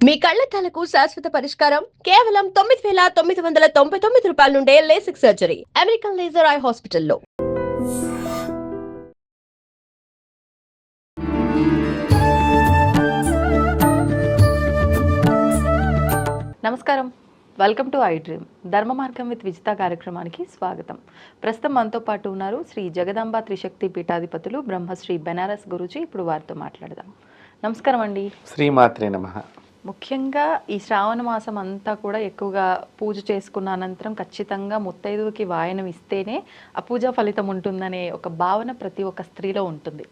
మీ కళ్లద్దాలకు శాశ్వత పరిష్కారం కేవలం 9,999 రూపాయల నుండే LASIK surgery American laser eye హాస్పిటల్లో. నమస్కారం, వెల్కమ్ టు ఐ డ్రీమ్. ధర్మ మార్గం విత్ విజిత కార్యక్రమానికి స్వాగతం. ప్రస్తుతం మనతో పాటు ఉన్నారు శ్రీ జగదాంబ త్రిశక్తి పీఠాధిపతులు బ్రహ్మశ్రీ బెనారస్ గురూజీ. ఇప్పుడు వారితో మాట్లాడదాం. నమస్కారం అండి. శ్రీమాత్రే నమః. ముఖ్యంగా ఈ శ్రావణ మాసం అంతా కూడా ఎక్కువగా పూజ చేసుకున్న అనంతరం ఖచ్చితంగా ముత్తైదువుకి వాయనం ఇస్తేనే ఆ పూజా ఫలితం ఉంటుందనే ఒక భావన ప్రతి ఒక్క స్త్రీలో ఉంటుంది.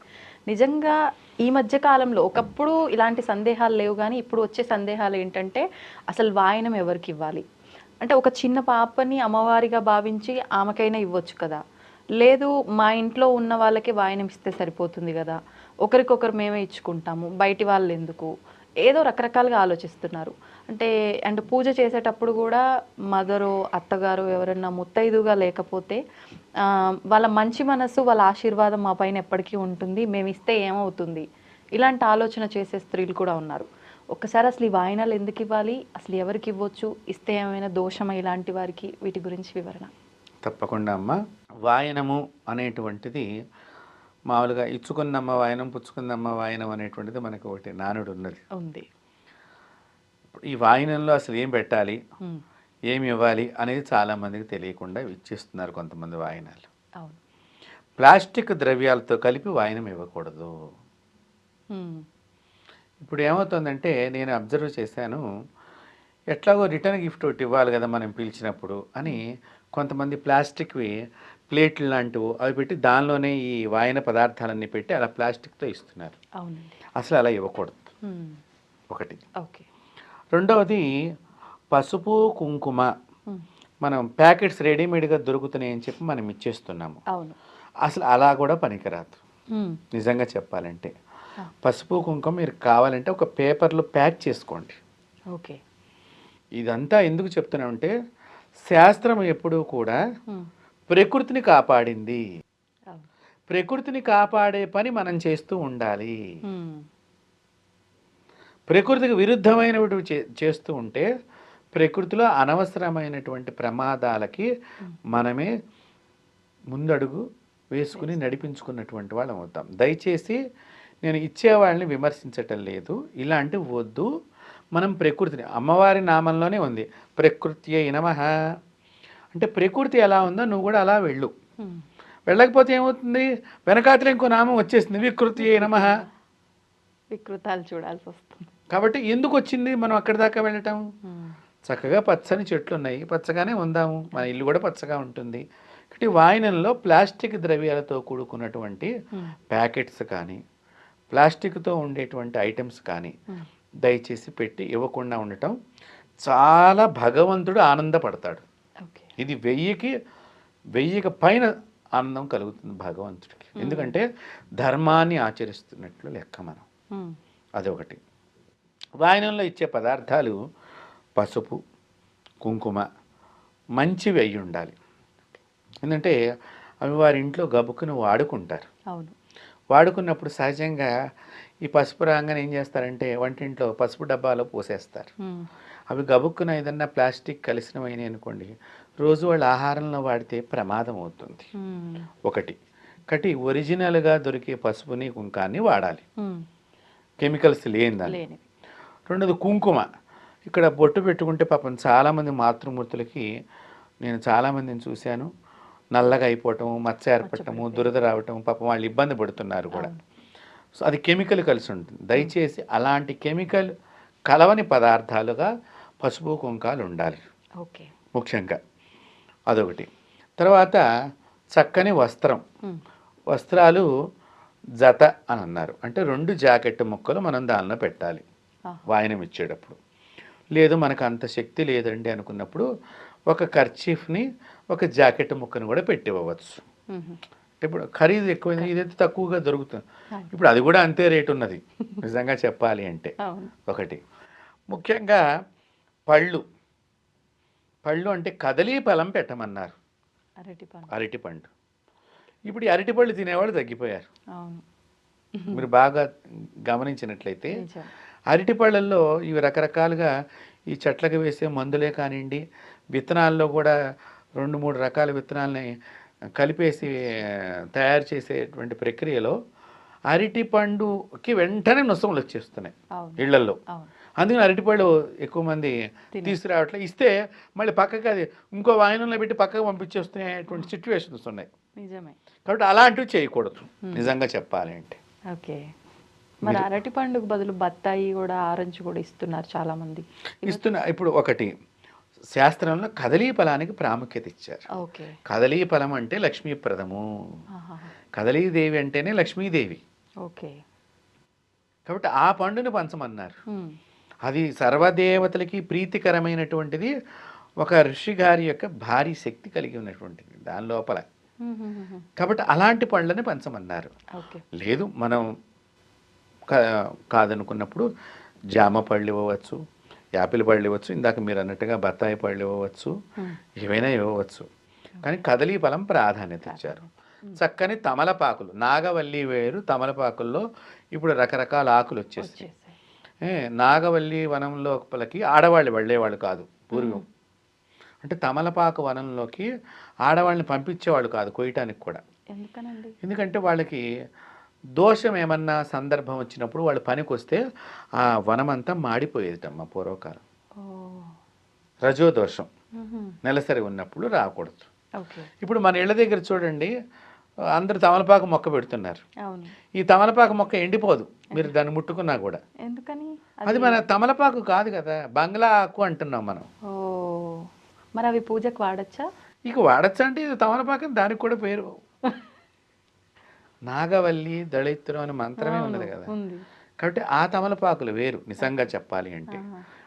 నిజంగా ఈ మధ్య కాలంలో ఒకప్పుడు ఇలాంటి సందేహాలు లేవు, కానీ ఇప్పుడు వచ్చే సందేహాలు ఏంటంటే అసలు వాయనం ఎవరికి ఇవ్వాలి అంటే, ఒక చిన్న పాపని అమ్మవారిగా భావించి ఆమెకైనా ఇవ్వచ్చు కదా, లేదు మా ఇంట్లో ఉన్న వాళ్ళకి వాయనం ఇస్తే సరిపోతుంది కదా, ఒకరికొకరు మేమే ఇచ్చుకుంటాము బయటి వాళ్ళు ఎందుకు, ఏదో రకరకాలుగా ఆలోచిస్తున్నారు. అండ్ పూజ చేసేటప్పుడు కూడా మదరు అత్తగారు ఎవరన్నా ముత్తైదుగా లేకపోతే వాళ్ళ మంచి మనసు వాళ్ళ ఆశీర్వాదం మా పైన ఎప్పటికీ ఉంటుంది, మేము ఇస్తే ఏమవుతుంది, ఇలాంటి ఆలోచన చేసే స్త్రీలు కూడా ఉన్నారు. ఒక్కసారి అసలు ఈ వాయినాలు ఎందుకు ఇవ్వాలి, అసలు ఎవరికి ఇవ్వచ్చు, ఇస్తే ఏమైనా దోషమా ఇలాంటి వారికి, వీటి గురించి వివరణ. తప్పకుండా అమ్మ. వాయనము అనేటువంటిది మామూలుగా ఇచ్చుకున్నమ్మ వాయనం పుచ్చుకున్నమ్మ వాయనం అనేటువంటిది మనకు ఒకటి నానుడు ఉంది. ఈ వాయనంలో అసలు ఏం పెట్టాలి, ఏమి ఇవ్వాలి అనేది చాలామందికి తెలియకుండా ఇచ్చేస్తున్నారు కొంతమంది వాయనాలు. ప్లాస్టిక్ ద్రవ్యాలతో కలిపి వాయనం ఇవ్వకూడదు. ఇప్పుడు ఏమవుతుందంటే, నేను అబ్జర్వ్ చేశాను, ఎట్లాగో రిటర్న్ గిఫ్ట్ ఒకటి ఇవ్వాలి కదా మనం పిలిచినప్పుడు అని కొంతమంది ప్లాస్టిక్వి ప్లేట్లు లాంటివి అవి పెట్టి దానిలోనే ఈ వాయన పదార్థాలన్నీ పెట్టి అలా ప్లాస్టిక్తో ఇస్తున్నారు. అసలు అలా ఇవ్వకూడదు ఒకటి. రెండవది పసుపు కుంకుమ మనం ప్యాకెట్స్ రెడీమేడ్గా దొరుకుతున్నాయి అని చెప్పి మనం ఇచ్చేస్తున్నాము. అసలు అలా కూడా పనికిరాదు. నిజంగా చెప్పాలంటే పసుపు కుంకుమ మీరు కావాలంటే ఒక పేపర్లో ప్యాక్ చేసుకోండి. ఇదంతా ఎందుకు చెప్తున్నామంటే, శాస్త్రం ఎప్పుడూ కూడా ప్రకృతిని కాపాడింది, ప్రకృతిని కాపాడే పని మనం చేస్తూ ఉండాలి. ప్రకృతికి విరుద్ధమైనటువంటి చేస్తూ ఉంటే ప్రకృతిలో అనవసరమైనటువంటి ప్రమాదాలకి మనమే ముందడుగు వేసుకుని నడిపించుకున్నటువంటి వాళ్ళం అవుతాం. దయచేసి నేను ఇచ్చేవాళ్ళని విమర్శించటం లేదు, ఇలాంటివి వద్దు. మనం ప్రకృతిని, అమ్మవారి నామంలోనే ఉంది ప్రకృత్యై నమః అంటే ప్రకృతి ఎలా ఉందో నువ్వు కూడా అలా వెళ్ళు. వెళ్ళకపోతే ఏమవుతుంది, వెనకాతలో ఇంకో నామం వచ్చేసింది వికృత్యై నమః, వికృతాలు చూడాల్సి వస్తుంది. కాబట్టి ఎందుకు వచ్చింది మనం అక్కడి దాకా వెళ్ళటం? చక్కగా పచ్చని చెట్లు ఉన్నాయి, పచ్చగానే ఉందాము, మన ఇల్లు కూడా పచ్చగా ఉంటుంది. కాబట్టి వాయనంలో ప్లాస్టిక్ ద్రవ్యాలతో కూడుకున్నటువంటి ప్యాకెట్స్ కానీ ప్లాస్టిక్తో ఉండేటువంటి ఐటమ్స్ కానీ దయచేసి పెట్టి ఇవ్వకుండా ఉండటం, చాలా భగవంతుడు ఆనందపడతాడు. ఇది 1000కి పైన ఆనందం కలుగుతుంది భగవంతుడికి. ఎందుకంటే ధర్మాన్ని ఆచరిస్తున్నట్లు లెక్క మనం. అదొకటి. వాయనంలో ఇచ్చే పదార్థాలు పసుపు కుంకుమ మంచివి అయి ఉండాలి. ఎందుకంటే అవి వారి ఇంట్లో గబుక్కును వాడుకుంటారు. వాడుకున్నప్పుడు సహజంగా ఈ పసుపు రాగానే ఏం చేస్తారంటే వంటింట్లో పసుపు డబ్బాలో పోసేస్తారు. అవి గబుక్కున ఏదన్నా ప్లాస్టిక్ కలిసినవైనవి అనుకోండి, రోజు వాళ్ళ ఆహారంలో వాడితే ప్రమాదం అవుతుంది. ఒకటి. కాబట్టి ఒరిజినల్గా దొరికే పసుపుని కుంకాన్ని వాడాలి, కెమికల్స్ లేని. రెండోది కుంకుమ. ఇక్కడ బొట్టు పెట్టుకుంటే పాపం చాలామంది మాతృమూర్తులకి నేను చాలామందిని చూశాను, నల్లగా అయిపోవటము, మచ్చ ఏర్పడటము, దురద రావటం, పాపం వాళ్ళు ఇబ్బంది పడుతున్నారు కూడా. సో అది కెమికల్ కలిసి ఉంటుంది. దయచేసి అలాంటి కెమికల్ కలవని పదార్థాలుగా పసుపు కుంకాలు ఉండాలి ముఖ్యంగా. అదొకటి. తర్వాత చక్కని వస్త్రాలు జత అని అన్నారు. అంటే 2 జాకెట్ ముక్కలు మనం దానిలో పెట్టాలి వాయనం ఇచ్చేటప్పుడు. లేదు మనకు అంత శక్తి లేదండి అనుకున్నప్పుడు ఒక కర్చీఫ్ని ఒక జాకెట్ ముక్కను కూడా పెట్టివ్వచ్చు. ఇప్పుడు ఖరీదు ఎక్కువైంది, ఇదైతే తక్కువగా దొరుకుతుంది. ఇప్పుడు అది కూడా అంతే రేటు ఉన్నది నిజంగా చెప్పాలి అంటే. ఒకటి. ముఖ్యంగా పళ్ళు అంటే కదలీ ఫలం పెట్టమన్నారు, అరటిపండు. ఇప్పుడు ఈ అరటిపళ్ళు తినేవాళ్ళు తగ్గిపోయారు. మీరు బాగా గమనించినట్లయితే నిజం. అరటిపళ్ళల్లో ఇవి రకరకాలుగా ఈ చెట్లకు వేసే మందులే కానివ్వండి, విత్తనాల్లో కూడా 2-3 రకాల విత్తనాలని కలిపేసి తయారు చేసేటువంటి ప్రక్రియలో అరటిపండుకి వెంటనే నొసములు వచ్చేస్తున్నాయి అవును. ఇళ్లల్లో. అవును. అందుకని అరటిపళ్ళు ఎక్కువ మంది తీసుకురావట్లే. ఇస్తే మళ్ళీ పక్కకి అది ఇంకో వాయినంలో పెట్టి పక్కకు పంపించేస్తున్నటువంటి సిచ్యువేషన్స్ ఉన్నాయి. నిజమే. కాబట్టి అలాంటివి చేయకూడదు నిజంగా చెప్పాలి అంటే. ఓకే. మరి అరటి పండుగ బదులు బత్తాయి కూడా, ఆరెంజ్ కూడా ఇస్తున్నారు చాలా మంది. ఇప్పుడు ఒకటి శాస్త్రంలో కదలీ ఫలానికి ప్రాముఖ్యత ఇచ్చారు. ఓకే. కదలీ ఫలం అంటే లక్ష్మీప్రదము. కదలీదేవి అంటేనే లక్ష్మీదేవి. ఓకే. కాబట్టి ఆ పండుని పంచమన్నారు. అది సర్వదేవతలకి ప్రీతికరమైనటువంటిది. ఒక ఋషి గారి యొక్క భారీ శక్తి కలిగి ఉన్నటువంటిది దాని లోపల. కాబట్టి అలాంటి పండ్లని పంచమన్నారు. లేదు మనం కాదనుకున్నప్పుడు జామ పళ్ళు ఇవ్వవచ్చు, యాపిల్ పళ్ళు ఇవ్వచ్చు, ఇందాక మీరు అన్నట్టుగా బత్తాయి పళ్ళు ఇవ్వవచ్చు, ఏవైనా ఇవ్వవచ్చు. కానీ కదలీ ఫలం ప్రాధాన్యత ఇచ్చారు. చక్కని తమలపాకులు, నాగవల్లి వేరు తమలపాకుల్లో ఇప్పుడు రకరకాల ఆకులు వచ్చేసాయి. నాగవల్లి వనంలో లోపలికి ఆడవాళ్ళు వెళ్ళేవాళ్ళు కాదు పూర్వం. అంటే తమలపాకు వనంలోకి ఆడవాళ్ళని పంపించేవాళ్ళు కాదు కొయ్యటానికి కూడా. ఎందుకంటే వాళ్ళకి దోషం ఏమన్నా సందర్భం వచ్చినప్పుడు వాళ్ళు పనికి వస్తే ఆ వనమంతా మాడిపోయేదిటమ్మా పూర్వకాలం. రజోదోషం నెలసరి ఉన్నప్పుడు రాకూడదు. ఇప్పుడు మన ఇళ్ళ దగ్గర చూడండి, అందరు తమలపాకు మొక్క పెడుతున్నారు. ఈ తమలపాకు మొక్క ఎండిపోదు మీరు దాన్ని ముట్టుకున్నా కూడా. అది మన తమలపాకు కాదు కదా, బంగ్లా ఆకు అంటున్నాం మనం. మరి అవి పూజకు వాడచ్చా? ఇక వాడచ్చా అంటే ఇది తమలపాకు, దానికి కూడా పేరు నాగవల్లి దళిత్రం అనే మంత్రమే ఉన్నది కదా. కాబట్టి ఆ తమలపాకులు వేరు నిజంగా చెప్పాలి అంటే.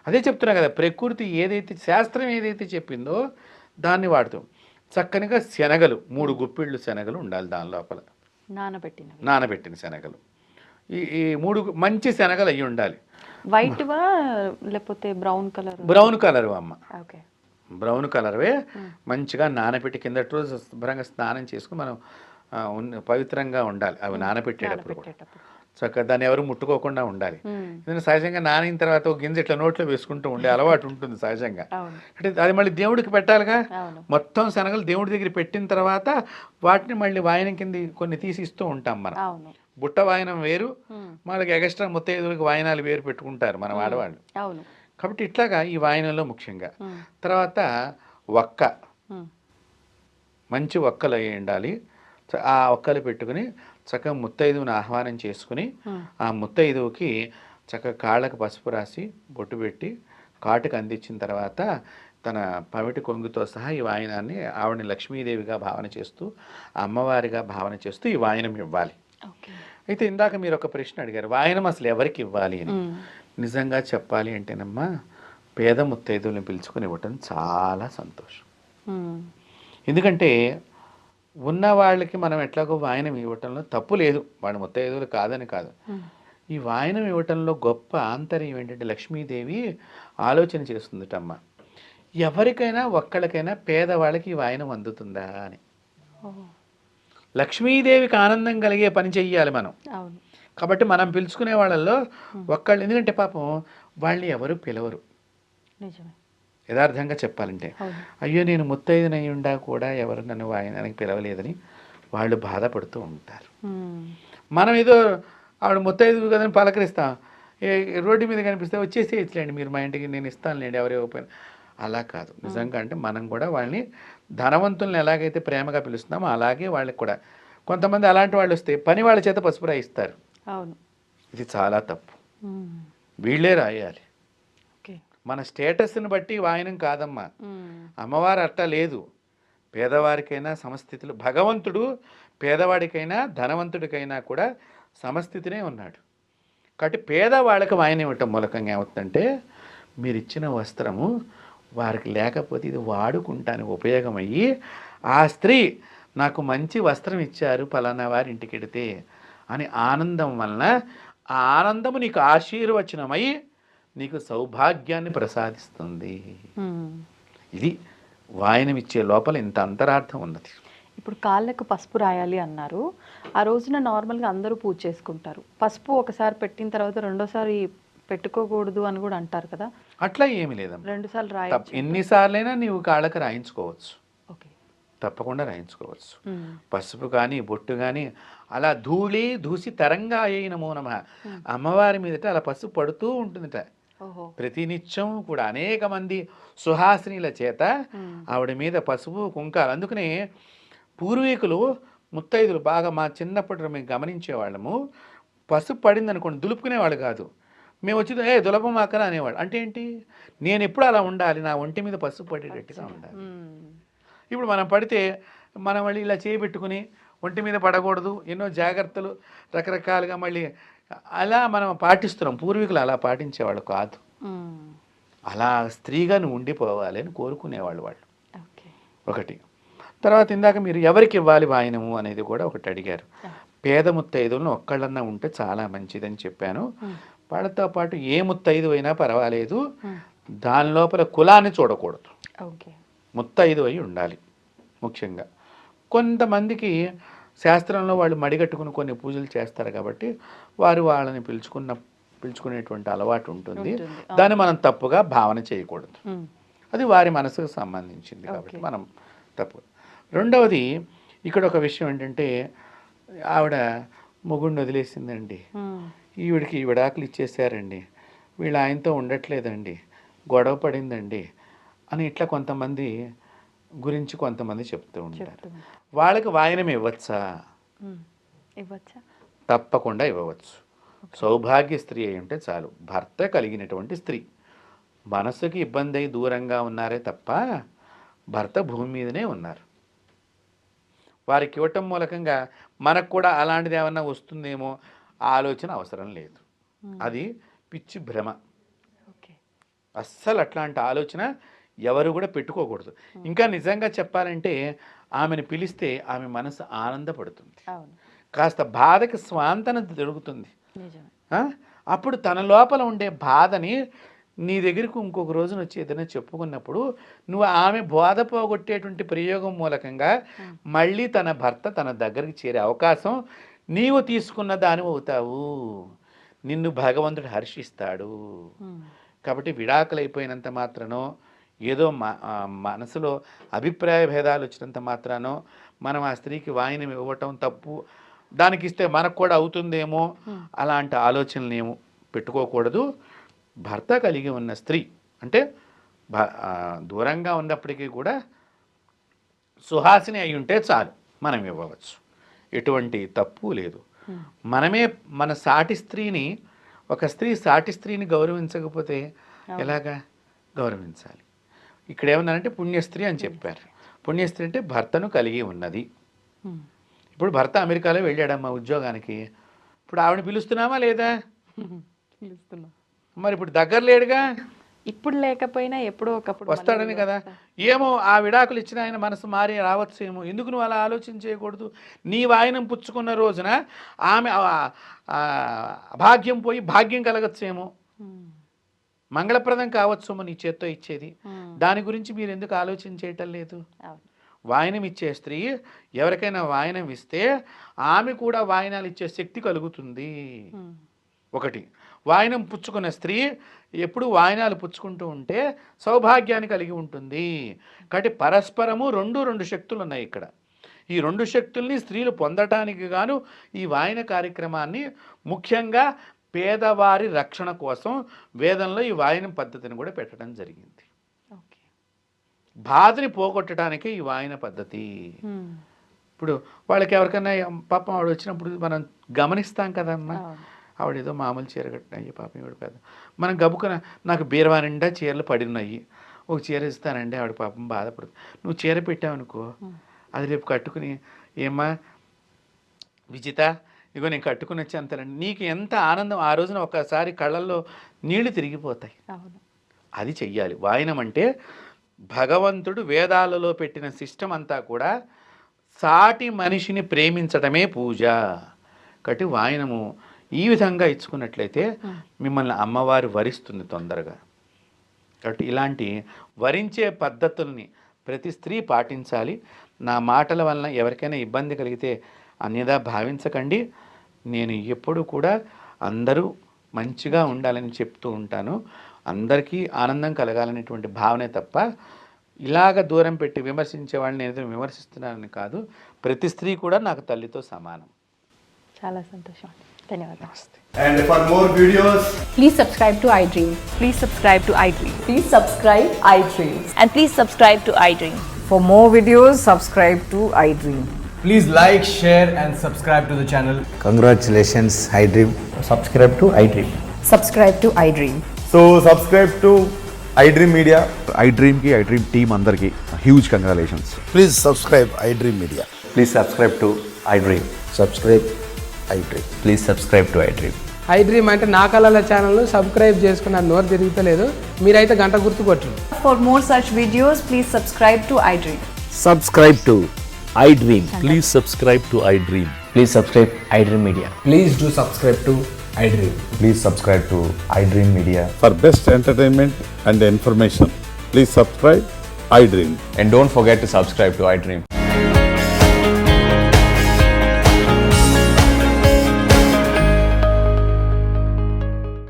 అదే చెప్తున్నా కదా, ప్రకృతి ఏదైతే శాస్త్రం ఏదైతే చెప్పిందో దాన్ని చక్కనిగా శనగలు 3 గుప్పిళ్ళు శనగలు ఉండాలి దాని లోపల, నానబెట్టిన శనగలు. ఈ 3 మంచి శనగలు అయ్యి ఉండాలి. వైట్ వా లేకపోతే బ్రౌన్ కలర్ అమ్మ. బ్రౌన్ కలర్వే మంచిగా నానబెట్టి కిందటి రోజు శుభ్రంగా స్నానం చేసుకుని మనం పవిత్రంగా ఉండాలి. అవి నానబెట్టేటప్పుడు చక్కగా దాన్ని ఎవరు ముట్టుకోకుండా ఉండాలి. ఎందుకంటే సహజంగా నానిన తర్వాత ఒక గింజ ఇట్లా నోట్లో వేసుకుంటూ ఉండే అలవాటు ఉంటుంది సహజంగా. అంటే అది మళ్ళీ దేవుడికి పెట్టాలిగా. మొత్తం శనగలు దేవుడి దగ్గర పెట్టిన తర్వాత వాటిని మళ్ళీ వాయనం కింద కొన్ని తీసి ఇస్తూ ఉంటాం మనం. బుట్ట వాయనం వేరు, మనకి ఎక్స్ట్రా ముత్తైదువులకి వాయనాలు వేరు పెట్టుకుంటారు మన ఆడవాళ్ళు. కాబట్టి ఇట్లాగా ఈ వాయనంలో ముఖ్యంగా. తర్వాత ఒక్క మంచి ఒక్కలు అయ్యి ఉండాలి. ఆ ఒక్కలు పెట్టుకుని చక్కగా ముత్తైదువుని ఆహ్వానం చేసుకుని ఆ ముత్తైదువుకి చక్కగా కాళ్ళకు పసుపు రాసి బొట్టు పెట్టి కాటుకు అందించిన తర్వాత తన పమిటి కొంగుతో సహా ఈ వాయనాన్ని ఆవిడని లక్ష్మీదేవిగా భావన చేస్తూ, అమ్మవారిగా భావన చేస్తూ ఈ వాయనం ఇవ్వాలి. అయితే ఇందాక మీరు ఒక ప్రశ్న అడిగారు, వాయనం అసలు ఎవరికి ఇవ్వాలి అని. నిజంగా చెప్పాలి అంటేనమ్మా, పేద ముత్తైదువులను పిలుచుకొని ఇవ్వటం చాలా సంతోషం. ఎందుకంటే ఉన్న వాళ్ళకి మనం ఎట్లాగో వాయనం ఇవ్వటంలో తప్పు లేదు, వాడు ముత్తైదువులు కాదని కాదు. ఈ వాయనం ఇవ్వటంలో గొప్ప ఆంతర్యం ఏంటంటే లక్ష్మీదేవి ఆలోచన చేస్తుందటమ్మ, ఎవరికైనా ఒక్కళ్ళకైనా పేదవాళ్ళకి ఈ వాయనం అందుతుందా అని. లక్ష్మీదేవికి ఆనందం కలిగే పని చెయ్యాలి మనం. కాబట్టి మనం పిలుచుకునే వాళ్ళల్లో ఒక్కళ్ళు, ఎందుకంటే పాపం వాళ్ళని ఎవరు పిలవరు. యథార్థంగా చెప్పాలంటే, అయ్యో నేను ముత్తైదునై ఉండా కూడా ఎవరు నన్ను వాయనానికి పిలవలేదని వాళ్ళు బాధపడుతూ ఉంటారు. మనం ఏదో ఆవిడ ముత్తైదు కదని పలకరిస్తాం, రోడ్డు మీద కనిపిస్తే వచ్చేసేయచ్చులేండి మీరు మా ఇంటికి, నేను ఇస్తానులేండి ఎవరే ఓపెన్. అలా కాదు. నిజంగా అంటే మనం కూడా వాళ్ళని ధనవంతుల్ని ఎలాగైతే ప్రేమగా పిలుస్తున్నామో అలాగే వాళ్ళకి కూడా. కొంతమంది అలాంటి వాళ్ళు వస్తే పని వాళ్ళ చేత పసుపు రాయిస్తారు. ఇది చాలా తప్పు. వీళ్ళే రాయాలి. మన స్టేటస్ని బట్టి వాయనం కాదమ్మా. అమ్మవారు అట్ట లేదు. పేదవారికైనా సమస్థితిలో భగవంతుడు పేదవాడికైనా ధనవంతుడికైనా కూడా సమస్థితినే ఉన్నాడు. కాబట్టి పేదవాళ్ళకి వాయనం ఇవ్వటం మూలకంగా ఏమవుతుందంటే, మీరు ఇచ్చిన వస్త్రము వారికి లేకపోతే ఇది వాడుకుంటానికి ఉపయోగమయ్యి, ఆ స్త్రీ నాకు మంచి వస్త్రం ఇచ్చారు పలానా వారి ఇంటికి వెడితే అని ఆనందం వలన ఆ ఆనందము నీకు ఆశీర్వచనమై నీకు సౌభాగ్యాన్ని ప్రసాదిస్తుంది. ఇది వాయనం ఇచ్చే లోపల ఇంత అంతరార్థం ఉన్నది. ఇప్పుడు కాళ్ళకు పసుపు రాయాలి అన్నారు. ఆ రోజున నార్మల్గా అందరూ పూజ చేసుకుంటారు. పసుపు ఒకసారి పెట్టిన తర్వాత రెండోసారి పెట్టుకోకూడదు అని కూడా అంటారు కదా, అట్లా ఏమీ లేదమ్మా. 2 సార్లు రాయొచ్చు. ఎన్నిసార్లైనా నీవు కాళ్ళకి రాయించుకోవచ్చు, ఓకే. తప్పకుండా రాయించుకోవచ్చు. పసుపు కానీ బొట్టు కానీ అలా దూసి తరంగా అయ్యి నమో నమః అమ్మవారి మీదట అలా పసుపు పడుతూ ఉంటుందిట ఓహో. ప్రతినిత్యం కూడా. అనేక మంది సుహాసినిల చేత ఆవిడ మీద పసుపు కుంకాలు. అందుకనే పూర్వీకులు ముత్తైదులు బాగా మా చిన్నప్పటి మేము గమనించేవాళ్ళము, పసుపు పడింది అనుకోండి దులుపుకునేవాళ్ళు కాదు. మేము వచ్చి దులపమాకరా అనేవాడు. అంటే ఏంటి, నేను ఎప్పుడు అలా ఉండాలి, నా ఒంటి మీద పసుపు పడేటట్టుగా ఉండాలి. ఇప్పుడు మనం పడితే మనం మళ్ళీ ఇలా చేయబెట్టుకుని ఒంటి మీద పడకూడదు, ఎన్నో జాగ్రత్తలు రకరకాలుగా మళ్ళీ అలా మనం పాటిస్తున్నాం. పూర్వీకులు అలా పాటించేవాళ్ళు కాదు. అలా స్త్రీగా నువ్వు ఉండిపోవాలి అని కోరుకునేవాళ్ళు వాళ్ళు. ఒకటి. తర్వాత ఇందాక మీరు ఎవరికి ఇవ్వాలి వాయినము అనేది కూడా ఒకటి అడిగారు. పేద ముత్తైదులను ఒక్కళ్ళన్నా ఉంటే చాలా మంచిదని చెప్పాను. వాళ్ళతో పాటు ఏ ముత్తైదు అయినా పర్వాలేదు, దాని లోపల కులాన్ని చూడకూడదు, ముత్తైదు అయి ఉండాలి. ముఖ్యంగా కొంతమందికి శాస్త్రంలో వాళ్ళు మడిగట్టుకుని కొన్ని పూజలు చేస్తారు కాబట్టి వారు వాళ్ళని పిలుచుకునేటువంటి అలవాటు ఉంటుంది. దాన్ని మనం తప్పుగా భావన చేయకూడదు, అది వారి మనసుకు సంబంధించింది కాబట్టి మనం తప్పు. రెండవది ఇక్కడ ఒక విషయం ఏంటంటే, ఆవిడ మొగుడిని వదిలేసిందండి, ఈవిడికి విడాకులు ఇచ్చేసారండి, వీళ్ళు ఆయనతో ఉండట్లేదండి, గొడవ పడిందండి అని ఇట్లా కొంతమంది గురించి కొంతమంది చెప్తూ ఉంటారు. వాళ్ళకి వాయనం ఇవ్వచ్చా? తప్పకుండా ఇవ్వవచ్చు. సౌభాగ్య స్త్రీ అయి ఉంటే చాలు, భర్త కలిగినటువంటి స్త్రీ. మనసుకి ఇబ్బంది అయి దూరంగా ఉన్నారే తప్ప భర్త భూమి మీదనే ఉన్నారు. వారికి ఇవ్వటం మూలకంగా మనకు కూడా అలాంటిది ఏమన్నా వస్తుందేమో ఆలోచన అవసరం లేదు. అది పిచ్చి భ్రమ. అస్సలు అట్లాంటి ఆలోచన ఎవరు కూడా పెట్టుకోకూడదు. ఇంకా నిజంగా చెప్పాలంటే ఆమెను పిలిస్తే ఆమె మనసు ఆనందపడుతుంది, కాస్త బాధకి స్వాంతన దొరుకుతుంది. అప్పుడు తన లోపల ఉండే బాధని నీ దగ్గరకు ఇంకొక రోజున వచ్చి ఏదైనా చెప్పుకున్నప్పుడు నువ్వు ఆమె బోధ పోగొట్టేటువంటి ప్రయోగం మూలకంగా మళ్ళీ తన భర్త తన దగ్గరికి చేరే అవకాశం నీవు తీసుకున్న దాని అవుతావు. నిన్ను భగవంతుడు హర్షిస్తాడు. కాబట్టి విడాకులు అయిపోయినంత మాత్రానో, ఏదో మనసులో అభిప్రాయ భేదాలు వచ్చినంత మాత్రానో మనం ఆ స్త్రీకి వాయినం ఇవ్వటం తప్పు, దానికి ఇస్తే మనకు కూడా అవుతుందేమో అలాంటి ఆలోచనలు ఏమో పెట్టుకోకూడదు. భర్త కలిగి ఉన్న స్త్రీ అంటే దూరంగా ఉన్నప్పటికీ కూడా సుహాసిని అయి ఉంటే చాలు, మనం ఇవ్వవచ్చు, ఎటువంటి తప్పు లేదు. మనమే మన సాటి స్త్రీని, ఒక స్త్రీ సాటి స్త్రీని గౌరవించకపోతే ఎలాగా గౌరవించాలి? ఇక్కడ ఏమన్నారంటే పుణ్యస్త్రీ అని చెప్పారు. పుణ్యస్త్రీ అంటే భర్తను కలిగి ఉన్నది. ఇప్పుడు భర్త అమెరికాలో వెళ్ళాడమ్మా ఉద్యోగానికి, ఇప్పుడు ఆవిడ పిలుస్తున్నామా లేదా? పిలుస్తున్నా. మరి ఇప్పుడు దగ్గర లేడుగా, ఇప్పుడు లేకపోయినా ఎప్పుడో ఒకప్పుడు వస్తాడని కదా. ఏమో ఆ విడాకులు ఇచ్చిన ఆయన మనసు మారి రావచ్చేమో. ఎందుకు నువ్వు అలా ఆలోచన చేయకూడదు? నీ వాయినం పుచ్చుకున్న రోజున ఆమె అభాగ్యం పోయి భాగ్యం కలగచ్చేమో, మంగళప్రదం కావచ్చేమో నీ చేత్తో ఇచ్చేది. దాని గురించి మీరు ఎందుకు ఆలోచన చేయటం లేదు? వాయినం ఇచ్చే స్త్రీ ఎవరికైనా వాయినం ఇస్తే ఆమె కూడా వాయినాలు ఇచ్చే శక్తి కలుగుతుంది. ఒకటి. వాయినం పుచ్చుకున్న స్త్రీ ఎప్పుడు వాయినాలు పుచ్చుకుంటూ ఉంటే సౌభాగ్యాన్ని కలిగి ఉంటుంది. కాబట్టి పరస్పరము రెండు శక్తులు ఉన్నాయి ఇక్కడ. ఈ రెండు శక్తుల్ని స్త్రీలు పొందటానికి గాను ఈ వాయన కార్యక్రమాన్ని ముఖ్యంగా పేదవారి రక్షణ కోసం వేదంలో ఈ వాయనం పద్ధతిని కూడా పెట్టడం జరిగింది. బాధని పోగొట్టడానికి ఈ వాయన పద్ధతి. ఇప్పుడు వాళ్ళకి ఎవరికైనా పాపం ఆవిడ వచ్చినప్పుడు మనం గమనిస్తాం కదమ్మా, ఆవిడేదో మామూలు చీర కట్టినాయి, పాపం ఇవిడ పెద్ద, మనం గబుకున నాకు బీరవా నిండా చీరలు పడినాయి, ఒక చీర ఇస్తానండి, ఆవిడ పాపం బాధపడుతుంది. నువ్వు చీర పెట్టావనుకో, అది రేపు కట్టుకుని ఏమ్మా విజిత ఇగో నేను కట్టుకుని వచ్చి అంతేనండి, నీకు ఎంత ఆనందం ఆ రోజున ఒకసారి కళ్ళల్లో నీళ్లు తిరిగిపోతాయి. అది చెయ్యాలి. వాయనం అంటే భగవంతుడు వేదాలలో పెట్టిన సిస్టమ్ అంతా కూడా సాటి మనిషిని ప్రేమించడమే పూజ. కాబట్టి వాయనము ఈ విధంగా ఇచ్చుకున్నట్లయితే మిమ్మల్ని అమ్మవారు వరిస్తుంది తొందరగా. కాబట్టి ఇలాంటి వరించే పద్ధతుల్ని ప్రతి స్త్రీ పాటించాలి. నా మాటల వలన ఎవరికైనా ఇబ్బంది కలిగితే అన్యదా భావించకండి. నేను ఎప్పుడు కూడా అందరూ మంచిగా ఉండాలని చెప్తూ ఉంటాను. అందరికీ ఆనందం కలగాలనేటువంటి భావనే తప్ప ఇలాగ దూరం పెట్టి విమర్శించే వాళ్ళని నేను విమర్శిస్తున్నానని కాదు. ప్రతి స్త్రీ కూడా నాకు తల్లితో సమానం. చాలా సంతోషం. ధన్యవాదాలు. And for more videos, Please subscribe to iDream. Please subscribe to iDream. Please subscribe iDream. And please subscribe to iDream. For more videos, subscribe to iDream. please like, share and subscribe to the channel. Congratulations, iDream. Subscribe to iDream. Subscribe to iDream. So subscribe to iDream Media. iDream ki iDream team andarki huge congratulations. Please subscribe iDream Media. Please subscribe to iDream. Subscribe iDream. Please subscribe to iDream. iDream అంటే నా కళల channel subscribe చేసుకున్న నోరు తిరుగుతలేదు. మీరైతే గంట గుర్తు కొట్టండి. For more such videos, please subscribe to iDream. Subscribe to iDream. Please subscribe to iDream. Please subscribe iDream Media. Please do subscribe to iDream. Please subscribe to iDream Media. For best entertainment and information, please subscribe iDream. And don't forget to subscribe to iDream.